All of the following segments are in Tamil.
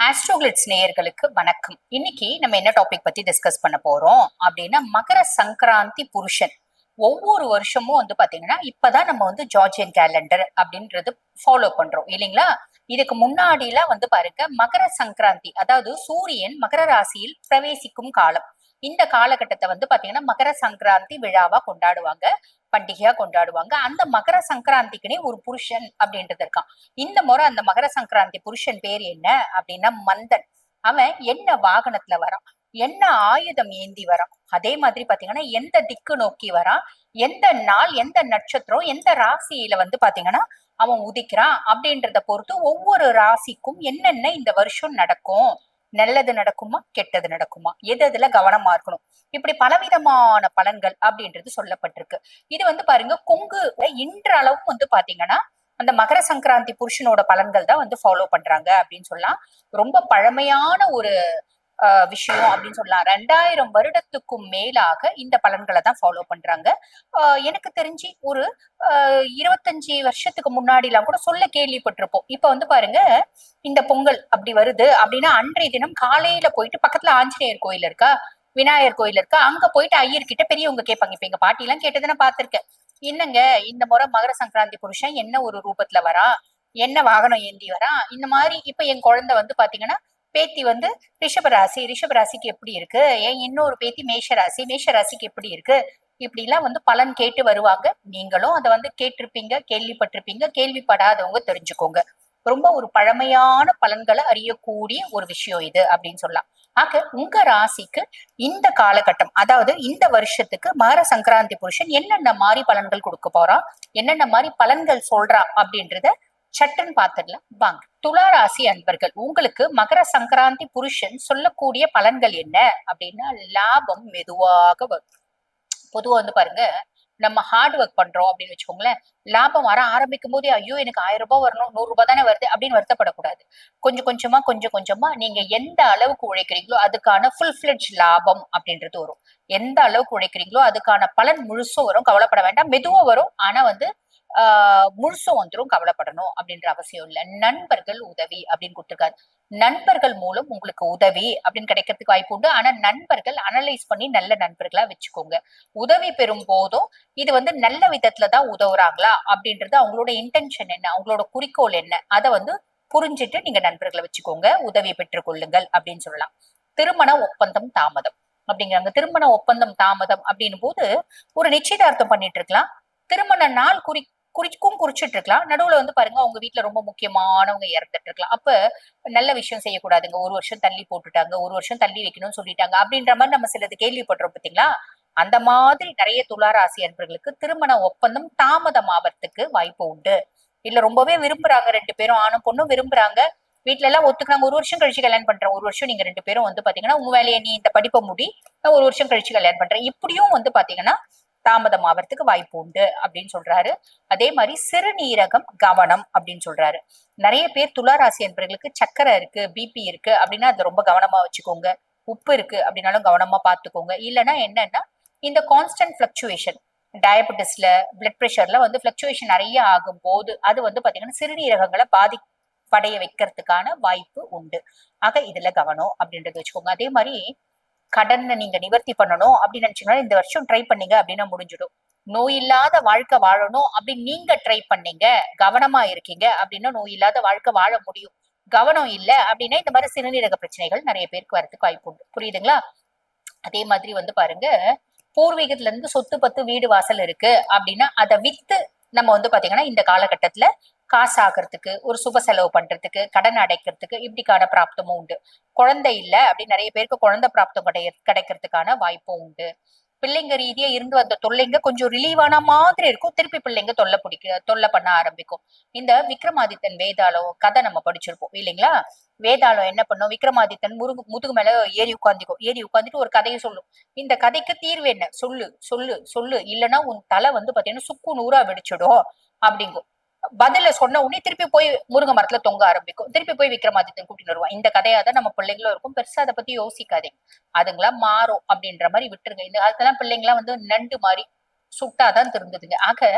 ஆஸ்ட்ரோகிளிட்ஸ் நேயர்களுக்கு வணக்கம். இன்னைக்கு நம்ம என்ன டாபிக் பத்தி டிஸ்கஸ் பண்ண போறோம் அப்படின்னா, மகர சங்கராந்தி புருஷன். ஒவ்வொரு வருஷமும் பாத்தீங்கன்னா, இப்பதான் நம்ம ஜார்ஜியன் கேலண்டர் அப்படின்றது ஃபாலோ பண்றோம் இல்லைங்களா? இதுக்கு முன்னாடி எல்லாம் பாருங்க, மகர சங்கராந்தி, அதாவது சூரியன் மகர ராசியில் பிரவேசிக்கும் காலம். இந்த காலகட்டத்தை பாத்தீங்கன்னா மகர சங்கராந்தி விழாவா கொண்டாடுவாங்க, பண்டிகையா கொண்டாடுவாங்க. அந்த மகர சங்கராந்திக்குனே ஒரு புருஷன் அப்படின்றது இருக்கான். இந்த முறை அந்த மகர சங்கராந்தி புருஷன் பேர் என்ன அப்படின்னா மந்தன். அவன் என்ன வாகனத்துல வரான், என்ன ஆயுதம் ஏந்தி வரான், அதே மாதிரி பாத்தீங்கன்னா எந்த திக்கு நோக்கி வரான், எந்த நாள், எந்த நட்சத்திரம், எந்த ராசியில பாத்தீங்கன்னா அவன் உதிக்கிறான் அப்படின்றத பொறுத்து ஒவ்வொரு ராசிக்கும் என்னென்ன இந்த வருஷம் நடக்கும், நல்லது நடக்குமா கெட்டது நடக்குமா, எது எதுல கவனமா இருக்கணும், இப்படி பலவிதமான பலன்கள் அப்படின்றது சொல்லப்பட்டிருக்கு. இது பாருங்க, கொங்கு இன்றளவும் பாத்தீங்கன்னா அந்த மகர சங்கராந்தி புருஷனோட பலன்கள் தான் ஃபாலோ பண்றாங்க அப்படின்னு சொல்லலாம். ரொம்ப பழமையான ஒரு விஷயம் அப்படின்னு சொல்லலாம். 2000 வருடத்துக்கும் மேலாக இந்த பலன்களை தான் ஃபாலோ பண்றாங்க. எனக்கு தெரிஞ்சு ஒரு 25 வருஷத்துக்கு முன்னாடி எல்லாம் கூட சொல்ல கேள்விப்பட்டிருப்போம். இப்ப பாருங்க, இந்த பொங்கல் அப்படி வருது அப்படின்னா அன்றைய தினம் காலையில போயிட்டு பக்கத்துல ஆஞ்சநேயர் கோயில் இருக்கா, விநாயகர் கோயில் இருக்கா, அங்க போயிட்டு ஐயர்கிட்ட பெரியவங்க கேட்பாங்க. இப்ப எங்க பாட்டி எல்லாம் கேட்டதை நான் பார்த்திருக்கேன். என்னங்க இந்த முறை மகர சங்கராந்தி புருஷன் என்ன ஒரு ரூபத்துல வரா, என்ன வாகனம் ஏந்தி வரா, இந்த மாதிரி. இப்ப என் குழந்தை பாத்தீங்கன்னா பேத்தி ரிஷபராசி, ரிஷபராசிக்கு எப்படி இருக்கு, ஏன் இன்னொரு பேத்தி மேஷராசி, மேஷராசிக்கு எப்படி இருக்கு, இப்படி எல்லாம் பலன் கேட்டு வருவாங்க. நீங்களும் அதை கேட்டிருப்பீங்க, கேள்விப்பட்டிருப்பீங்க. கேள்விப்படாதவங்க தெரிஞ்சுக்கோங்க. ரொம்ப ஒரு பழமையான பலன்களை அறியக்கூடிய ஒரு விஷயம் இது அப்படின்னு சொல்லலாம். ஆக உங்க ராசிக்கு இந்த காலகட்டம், அதாவது இந்த வருஷத்துக்கு மகர சங்கராந்தி புருஷன் என்னென்ன மாதிரி பலன்கள் கொடுக்க போறான், என்னென்ன மாதிரி பலன்கள் சொல்றான் அப்படின்றத சட்டன் பாத்துடலாம் வாங்க. துலா ராசி அன்பர்கள், உங்களுக்கு மகர சங்கராந்தி புருஷன் சொல்லக்கூடிய பலன்கள் என்ன அப்படின்னா, லாபம் மெதுவாக வரும். பொதுவா பாருங்க, நம்ம ஹார்ட் ஒர்க் பண்றோம் அப்படின்னு வச்சுக்கோங்களேன், லாபம் வர ஆரம்பிக்கும் போதே ஐயோ எனக்கு 1000 ரூபாய் வரணும், 100 ரூபாய் தானே வருது அப்படின்னு வருத்தப்படக்கூடாது. கொஞ்சம் கொஞ்சமா கொஞ்சம் கொஞ்சமா நீங்க எந்த அளவுக்கு உழைக்கிறீங்களோ அதுக்கான ஃபுல் ஃபிளெட்ஜ் லாபம் அப்படின்றது வரும். எந்த அளவுக்கு உழைக்கிறீங்களோ அதுக்கான பலன் முழுசும் வரும். கவலைப்பட வேண்டாம், மெதுவா வரும். ஆனா முழுசும் வந்துரும், கவலைப்படணும் அப்படின்ற அவசியம் இல்லை. நண்பர்கள் உதவி அப்படின்னு கொடுத்துருக்காரு. நண்பர்கள் மூலம் உங்களுக்கு உதவி அப்படின்னு கிடைக்கிறதுக்கு வாய்ப்பு உண்டு. ஆனா நண்பர்கள் அனலைஸ் பண்ணி நல்ல நண்பர்களா வச்சுக்கோங்க. உதவி பெறும் போதும் இது நல்ல விதத்துலதான் உதவுறாங்களா அப்படின்றது, அவங்களோட இன்டென்ஷன் என்ன, அவங்களோட குறிக்கோள் என்ன, அதை புரிஞ்சுட்டு நீங்க நண்பர்களை வச்சுக்கோங்க. உதவி பெற்றுக் கொள்ளுங்கள் அப்படின்னு சொல்லலாம். திருமண ஒப்பந்தம் தாமதம் அப்படிங்கிறாங்க. திருமண ஒப்பந்தம் தாமதம் அப்படின்னும் போது ஒரு நிச்சயதார்த்தம் பண்ணிட்டு இருக்கலாம், திருமண நாள் குறிச்சிட்டு இருக்கலாம். நடுவுல பாருங்க, அவங்க வீட்டுல ரொம்ப முக்கியமானவங்க இறந்துட்டு இருக்கலாம். அப்ப நல்ல விஷயம் செய்யக்கூடாதுங்க, ஒரு வருஷம் தள்ளி போட்டுட்டாங்க, ஒரு வருஷம் தள்ளி வைக்கணும்னு சொல்லிட்டாங்க அப்படின்ற மாதிரி நம்ம சிலது கேள்விப்படுறோம் பார்த்தீங்களா? அந்த மாதிரி நிறைய துளாராசி அன்பர்களுக்கு திருமண ஒப்பந்தம் தாமதம் ஆவறதுக்கு வாய்ப்பு உண்டு. இல்ல ரொம்பவே விரும்புறாங்க, 2 பேரும் ஆணும் பொண்ணும் விரும்புறாங்க, வீட்டுல எல்லாம் ஒத்துக்கிறாங்க, ஒரு வருஷம் கழிச்சு கல்யாணம் பண்றேன், ஒரு வருஷம் நீங்க 2 பேரும் பாத்தீங்கன்னா உங்க வேலையை நீ இந்த படிப்பை முடி, நான் ஒரு வருஷம் கழிச்சு கல்யாணம் பண்றேன், இப்படியும் பாத்தீங்கன்னா தாமதம் ஆவறதுக்கு வாய்ப்பு உண்டு அப்படின்னு சொல்றாரு. அதே மாதிரி சிறுநீரகம் கவனம் அப்படின்னு சொல்றாரு. நிறைய பேர் துளாராசி என்பவர்களுக்கு சக்கரை இருக்கு, பிபி இருக்கு அப்படின்னா அது ரொம்ப கவனமா வச்சுக்கோங்க. உப்பு இருக்கு அப்படின்னாலும் கவனமா பாத்துக்கோங்க. இல்லைன்னா என்னன்னா, இந்த கான்ஸ்டன்ட் பிளக்சுவேஷன், டயபெட்டிஸ்ல, பிளட் பிரஷர்ல பிளக்சுவேஷன் நிறைய ஆகும் போது அது பாத்தீங்கன்னா சிறுநீரகங்களை பாதிப்படைய வைக்கிறதுக்கான வாய்ப்பு உண்டு. ஆக இதுல கவனம் அப்படின்றது வச்சுக்கோங்க. அதே மாதிரி கடனை நீங்க நிவர்த்தி பண்ணணும் அப்படின்னு நினைச்சீங்கன்னா இந்த வருஷம் ட்ரை பண்ணீங்க அப்படின்னா முடிஞ்சிடும். நோய் இல்லாத வாழ்க்கை வாழணும் அப்படின்னு நீங்க ட்ரை பண்ணீங்க, கவனமா இருக்கீங்க அப்படின்னா நோய் இல்லாத வாழ்க்கை வாழ முடியும். கவனம் இல்ல அப்படின்னா இந்த மாதிரி சிறுநீரக பிரச்சனைகள் நிறைய பேருக்கு வரதுக்கு வாய்ப்பு உண்டு. புரியுதுங்களா? அதே மாதிரி பாருங்க, பூர்வீகத்துல இருந்து சொத்து பத்து வீடு வாசல் இருக்கு அப்படின்னா அதை வித்து நம்ம பாத்தீங்கன்னா இந்த காலகட்டத்துல காசு ஆகிறதுக்கு, ஒரு சுப செலவு பண்றதுக்கு, கடன் அடைக்கிறதுக்கு இப்படிக்கான பிராப்தமும் உண்டு. குழந்தை இல்ல அப்படின்னு நிறைய பேருக்கு குழந்தை பிராப்தம் கிடைக்கிறதுக்கான வாய்ப்பும் உண்டு. பிள்ளைங்க ரீதியா இருந்து வந்த தொல்லைங்க கொஞ்சம் ரிலீவான மாதிரி இருக்கும், திருப்பி பிள்ளைங்க தொல்லை பண்ண ஆரம்பிக்கும். இந்த விக்ரமாதித்தன் வேதாளம் கதை நம்ம படிச்சிருப்போம் இல்லைங்களா? வேதாளம் என்ன பண்ணும், விக்ரமாதித்தன் முதுகு மேல ஏறி உட்காந்துட்டு ஒரு கதையை சொல்லும். இந்த கதைக்கு தீர்வு என்ன, சொல்லு சொல்லு சொல்லு, இல்லைன்னா உன் தலை பாத்தீங்கன்னா சுக்கு நூறா வெடிச்சிடும் அப்படிங்கும். பதில சொன்ன உடனே திருப்பி போய் முருங்கை மரத்துல தொங்க ஆரம்பிக்கும், திருப்பி போய் விக்ரமாதித்தன் கூட்டிட்டு வருவான். இந்த கதையாதான் நம்ம பிள்ளைங்களும் இருக்கும், பெருசா அதை பத்தி யோசிக்காதீங்க, அதுங்களா மாறும் அப்படின்ற மாதிரி விட்டுருங்க. இந்த காலத்துல பிள்ளைங்களாம் நண்டு மாதிரி சுட்டாதான் திருந்ததுங்க. ஆக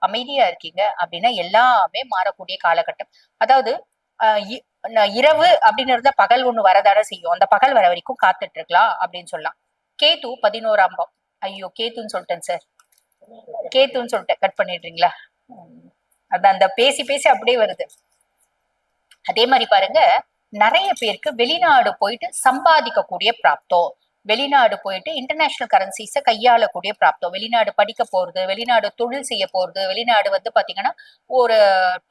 அமைதியா இருக்கீங்க அப்படின்னா எல்லாமே மாறக்கூடிய காலகட்டம். அதாவது இரவு அப்படின்னு இருந்தா பகல் ஒண்ணு வரதான செய்யும். அந்த பகல் வர வரைக்கும் காத்துட்டு இருக்கலாம் அப்படின்னு சொல்லலாம். கேது 11ஆம் பாவம். ஐயோ கேத்துன்னு சொல்லிட்டேன் சார். கேத்துன்னு சொல்லிட்டேன், கட் பண்ணிடுறீங்களா? அதான் அந்த பேசி பேசி அப்படியே வருது. அதே மாதிரி பாருங்க, நிறைய பேருக்கு வெளிநாடு போயிட்டு சம்பாதிக்கக்கூடிய பிராப்தம், வெளிநாடு போயிட்டு இன்டர்நேஷனல் கரன்சிஸ கையாளக்கூடிய பிராப்தம், வெளிநாடு படிக்க போறது, வெளிநாடு தொழில் செய்ய போறது, வெளிநாடு வந்து பாத்தீங்கன்னா ஒரு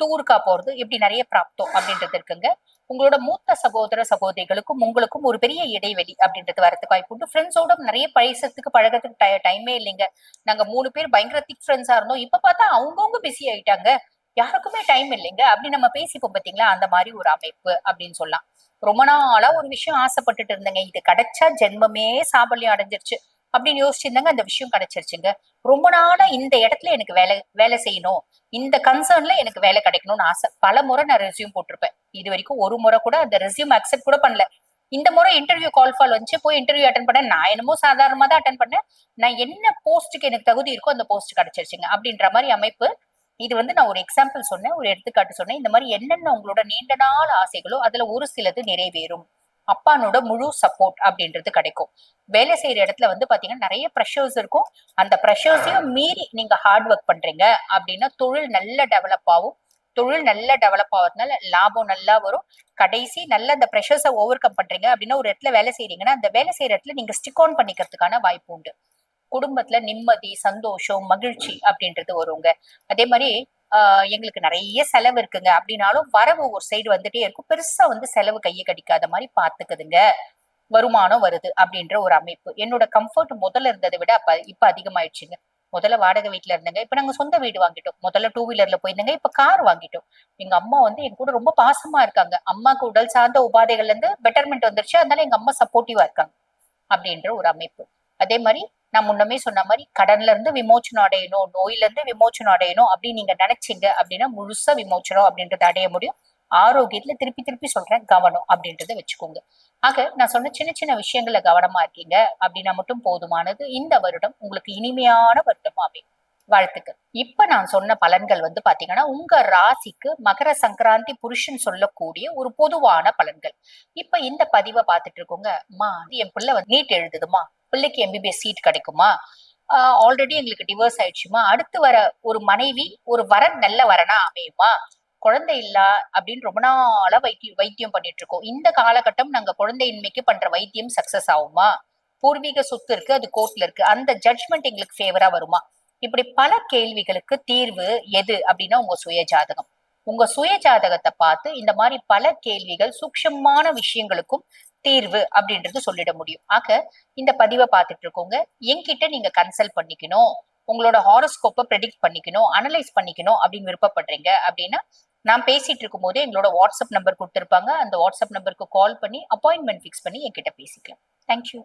டூருக்கா போறது, இப்படி நிறைய பிராப்தம் அப்படின்றது இருக்குங்க. உங்களோட மூத்த சகோதர சகோதரிகளுக்கும் உங்களுக்கும் ஒரு பெரிய இடைவெளி அப்படின்றது வரதுக்கு வாய்ப்பு உண்டு. ஃப்ரெண்ட்ஸோட நிறைய பேசுறதுக்கு பழகிறதுக்கு டைமே இல்லைங்க. நாங்க 3 பேர் பயங்கர திக் ஃப்ரெண்ட்ஸா இருந்தோம், இப்ப பார்த்தா அவங்கவுங்க பிஸி ஆயிட்டாங்க, யாருக்குமே டைம் இல்லைங்க அப்படின்னு நம்ம பேசிப்போம் பாத்தீங்களா, அந்த மாதிரி ஒரு அமைப்பு அப்படின்னு சொல்லலாம். ரொம்ப நாளா ஒரு விஷயம் ஆசைப்பட்டுட்டு இருந்தேங்க, இது கிடைச்சா ஜென்மமே சாபல்யம் அடைஞ்சிருச்சு அப்படின்னு யோசிச்சிருந்தாங்க, அந்த விஷயம் கிடைச்சிருச்சுங்க. ரொம்ப நாளா இந்த இடத்துல எனக்கு வேலை வேலை செய்யணும், இந்த கன்சர்ன்ல எனக்கு வேலை கிடைக்கணும்னு ஆசை. பல முறை நான் ரெஸ்யூம் போட்டிருப்பேன், இது வரைக்கும் ஒரு முறை கூட அந்த ரெஸ்யூம் அக்செப்ட் கூட பண்ணல. இந்த முறை இன்டர்வியூ கால் ஃபால் வந்து போய் இன்டர்வியூ அட்டன் பண்ணேன். நான் என்னமோ சாதாரணமா தான் அட்டன் பண்ணேன், நான் என்ன போஸ்ட்டுக்கு எனக்கு தகுதி இருக்கோ அந்த போஸ்ட் கிடைச்சிருச்சுங்க அப்படின்ற மாதிரி அமைப்பு. இது வந்து நான் ஒரு எக்ஸாம்பிள் சொன்னேன், ஒரு எடுத்துக்காட்டு சொன்னேன். இந்த மாதிரி என்னென்ன உங்களோட நீண்ட நாள் ஆசைகளோ அதுல ஒரு சிலது நிறைவேறும். அப்பானோட முழு சப்போர்ட் அப்படின்றது கிடைக்கும். வேலை செய்யற இடத்துல வந்து பாத்தீங்கன்னா நிறைய ப்ரெஷர்ஸ் இருக்கும். அந்த ப்ரெஷர்ஸையும் மீறி நீங்க ஹார்ட் ஒர்க் பண்றீங்க அப்படின்னா தொழில் நல்ல டெவலப் ஆகும். தொழில் நல்ல டெவலப் ஆகிறதுனால லாபம் நல்லா வரும். கடைசி நல்ல அந்த ப்ரெஷர்ஸை ஓவர் கம் பண்றீங்க அப்படின்னா, ஒரு இடத்துல வேலை செய்யறீங்கன்னா அந்த வேலை செய்யற இடத்துல நீங்க ஸ்டிக் ஆன் பண்ணிக்கிறதுக்கான வாய்ப்பு உண்டு. குடும்பத்துல நிம்மதி, சந்தோஷம், மகிழ்ச்சி அப்படின்றது வருங்க. அதே மாதிரி எங்களுக்கு நிறைய செலவு இருக்குங்க அப்படின்னாலும் வரவு ஒரு சைடு வந்துட்டே இருக்கும். பெருசா வந்து செலவு கையை கடிக்காத மாதிரி பாத்துக்குதுங்க. வருமானம் வருது அப்படின்ற ஒரு அமைப்பு. என்னோட கம்ஃபர்ட் முதல்ல இருந்ததை விட இப்ப அதிகமாயிடுச்சுங்க. முதல்ல வாடகை வீட்டுல இருந்தேங்க, இப்ப நாங்க சொந்த வீடு வாங்கிட்டோம். முதல்ல 2 வீலர்ல போயிருந்தேங்க, இப்ப கார் வாங்கிட்டோம். எங்க அம்மா வந்து என் கூட ரொம்ப பாசமா இருக்காங்க. அம்மாக்கு உடல் சார்ந்த உபாதைகள்ல இருந்து பெட்டர்மெண்ட் வந்துருச்சு, அதனால எங்க அம்மா சப்போர்ட்டிவா இருக்காங்க அப்படின்ற ஒரு அமைப்பு. அதே மாதிரி நான் முன்னமே சொன்ன மாதிரி கடன்ல இருந்து விமோச்சனம் அடையணும், நோயில இருந்து விமோச்சனம் அடையணும் அப்படின்னு நீங்க நினைச்சீங்க அப்படின்னா முழுசா விமோச்சனம் அப்படின்றத அடைய முடியும். ஆரோக்கியத்துல திருப்பி திருப்பி சொல்றேன், கவனம் அப்படின்றத வச்சுக்கோங்க. ஆக நான் சொன்ன சின்ன சின்ன விஷயங்கள்ல கவனமா இருக்கீங்க அப்படின்னா மட்டும் போதுமானது. இந்த வருடம் உங்களுக்கு இனிமையான வருடமா அமையும். வாழ்த்துக்கள். இப்ப நான் சொன்ன பலன்கள் வந்து பாத்தீங்கன்னா உங்க ராசிக்கு மகர சங்கராந்தி புருஷன் சொல்லக்கூடிய ஒரு பொதுவான பலன்கள். இப்ப இந்த பதிவை பார்த்துட்டு இருக்கோங்க, அம்மா என் பிள்ளை வந்து நீட் எழுதுதுமா, பிள்ளைக்கு எம்பிபிஎஸ் சீட் கிடைக்குமா, ஆல்ரெடி எங்களுக்கு டிவோர்ஸ் ஆயிடுச்சுமா, அடுத்து வர ஒரு மனைவி ஒரு வரன் நல்ல வரனா அமையுமா, குழந்தை இல்ல அப்படின்னு ரொம்ப நாளா வைத்தியம் பண்ணிட்டு இருக்கோம், இந்த காலகட்டம் நாங்க குழந்தையின்மைக்கு பண்ற வைத்தியம் சக்சஸ் ஆகுமா, பூர்வீக சொத்து இருக்கு அது கோர்ட்ல இருக்கு, அந்த ஜட்ஜ்மெண்ட் எங்களுக்கு ஃபேவரா வருமா. இப்படி பல கேள்விகளுக்கு தீர்வு எது அப்படின்னா உங்க சுய ஜாதகம். உங்க சுய ஜாதகத்தை பார்த்து இந்த மாதிரி பல கேள்விகள் சூக்ஷமான விஷயங்களுக்கும் தீர்வு அப்படின்றது சொல்லிட முடியும். ஆக இந்த பதிவை பார்த்துட்டு இருக்கோங்க, என்கிட்ட நீங்க கன்சல்ட் பண்ணிக்கணும், உங்களோட ஹாரோஸ்கோப்பை ப்ரெடிக்ட் பண்ணிக்கணும், அனலைஸ் பண்ணிக்கணும் அப்படின்னு விருப்பப்படுறீங்க அப்படின்னா, நான் பேசிட்டு இருக்கும் போதே எங்களோட வாட்ஸ்அப் நம்பர் கொடுத்துருப்பாங்க, அந்த வாட்ஸ்அப் நம்பருக்கு கால் பண்ணி அப்பாயின்மெண்ட் ஃபிக்ஸ் பண்ணி என்கிட்ட பேசிக்கலாம். தேங்க்யூ.